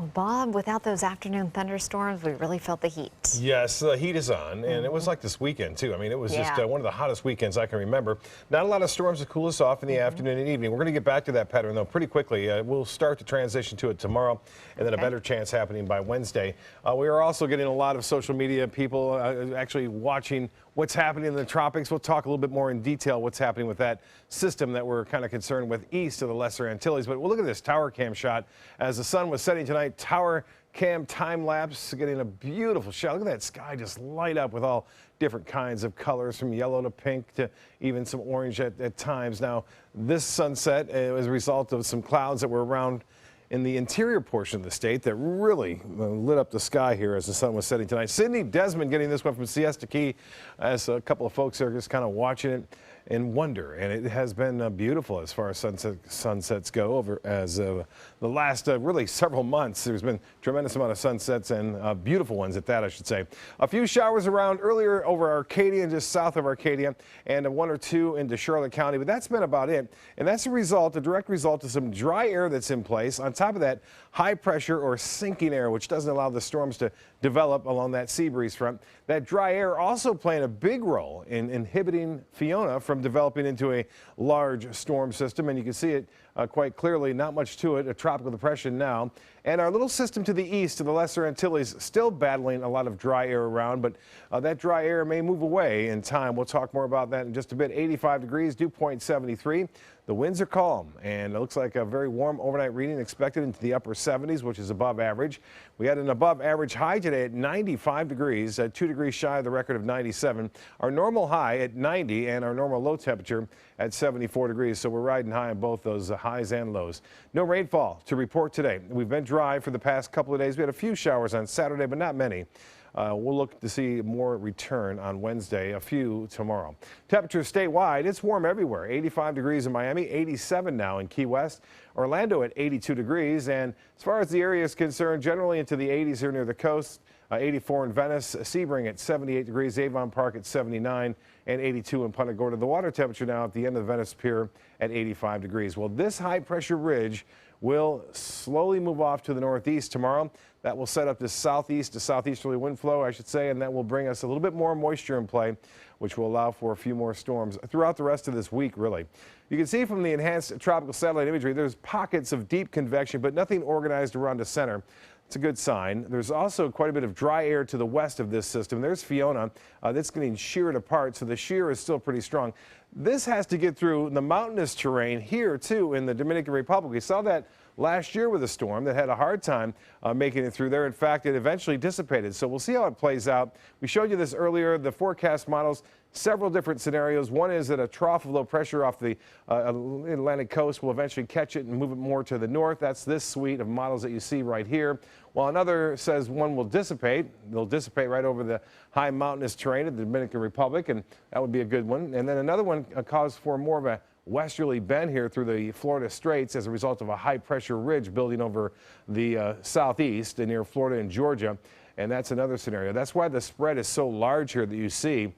Well, Bob, without those afternoon thunderstorms, we really felt the heat. Yes, the heat is on, and it was like this weekend, too. I mean, it was just Yeah. one of the hottest weekends I can remember. Not a lot of storms to cool us off in the afternoon and evening. We're going to get back to that pattern, though, pretty quickly. We'll start to transition to it tomorrow, and then a better chance happening by Wednesday. We are also getting a lot of social media people actually watching what's happening in the tropics. We'll talk a little bit more in detail what's happening with that system that we're kind of concerned with east of the Lesser Antilles. But we'll look at this tower cam shot as the sun was setting tonight. Tower cam time lapse, getting a beautiful shot. Look at that sky just light up with all different kinds of colors, from yellow to pink to even some orange at times. Now, this sunset was a result of some clouds that were around in the interior portion of the state that really lit up the sky here as the sun was setting tonight. Sydney Desmond getting this one from Siesta Key, as a couple of folks are just kind of watching it in wonder. And it has been beautiful as far as sunsets go over as the last really several months. There's been a tremendous amount of sunsets and beautiful ones at that, I should say. A few showers around earlier over Arcadia and just south of Arcadia, and one or two into Charlotte County, but that's been about it. And that's a direct result of some dry air that's in place. On top of that, high pressure or sinking air, which doesn't allow the storms to develop along that sea breeze front. That dry air also playing a big role in inhibiting Fiona from developing into a large storm system, and you can see it quite clearly. Not much to it, a tropical depression now. And our little system to the east of the Lesser Antilles still battling a lot of dry air around, but that dry air may move away in time. We'll talk more about that in just a bit. 85 degrees, dew point 73. The winds are calm, and it looks like a very warm overnight reading expected into the upper 70s, which is above average. We had an above average high today at 95 degrees, 2 degrees shy of the record of 97. Our normal high at 90 and our normal low temperature at 74 degrees. So we're riding high on both those highs and lows. No rainfall to report today. We've been dry for the past couple of days. We had a few showers on Saturday, but not many. We'll look to see more return on Wednesday, a few tomorrow. Temperatures statewide, it's warm everywhere. 85 degrees in Miami, 87 now in Key West. Orlando at 82 degrees. And as far as the area is concerned, generally into the 80s here near the coast. 84 in Venice, Sebring at 78 degrees, Avon Park at 79, and 82 in Punta Gorda. The water temperature now at the end of the Venice Pier at 85 degrees. Well, this high pressure ridge will slowly move off to the northeast tomorrow. That will set up this southeast to southeasterly wind flow, I should say, and that will bring us a little bit more moisture in play, which will allow for a few more storms throughout the rest of this week, really. You can see from the enhanced tropical satellite imagery, there's pockets of deep convection, but nothing organized around the center. It's a good sign. There's also quite a bit of dry air to the west of this system. There's Fiona that's getting sheared apart, so the shear is still pretty strong. This has to get through the mountainous terrain here, too, in the Dominican Republic. We saw that last year with a storm that had a hard time making it through there. In fact, it eventually dissipated. So we'll see how it plays out. We showed you this earlier, the forecast models, several different scenarios. One is that a trough of low pressure off the Atlantic coast will eventually catch it and move it more to the north. That's this suite of models that you see right here. While another says one will dissipate. They'll dissipate right over the high mountainous terrain of the Dominican Republic, and that would be a good one. And then another one calls for more of a westerly bend here through the Florida Straits as a result of a high pressure ridge building over the southeast and near Florida and Georgia. And that's another scenario. That's why the spread is so large here that you see.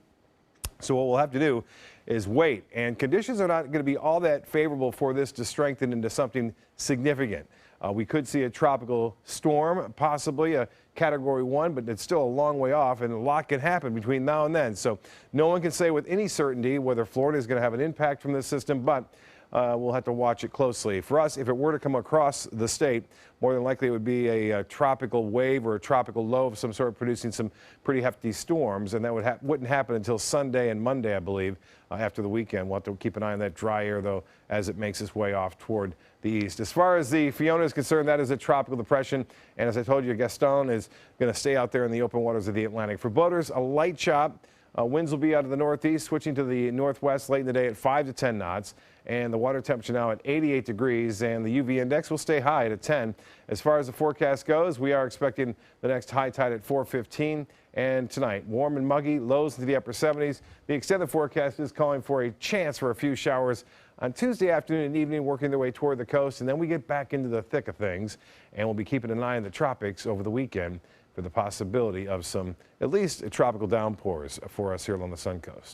So what we'll have to do is wait, and conditions are not going to be all that favorable for this to strengthen into something significant. We could see a tropical storm, possibly a Category 1, but it's still a long way off, and a lot can happen between now and then. So no one can say with any certainty whether Florida is going to have an impact from this system, but we'll have to watch it closely. For us, if it were to come across the state, more than likely it would be a tropical wave or a tropical low of some sort, producing some pretty hefty storms, and that wouldn't happen until Sunday and Monday, I believe, after the weekend. We'll have to keep an eye on that dry air, though, as it makes its way off toward the east. As far as the Fiona is concerned, that is a tropical depression, and as I told you, Gaston is going to stay out there in the open waters of the Atlantic. For boaters, a light chop. Winds will be out of the northeast, switching to the northwest late in the day at 5 to 10 knots. And the water temperature now at 88 degrees, and the UV index will stay high at 10. As far as the forecast goes, we are expecting the next high tide at 4:15. And tonight, warm and muggy, lows into the upper 70s. The extended forecast is calling for a chance for a few showers on Tuesday afternoon and evening, working their way toward the coast. And then we get back into the thick of things, and we'll be keeping an eye on the tropics over the weekend for the possibility of some, at least, tropical downpours for us here along the Sun Coast.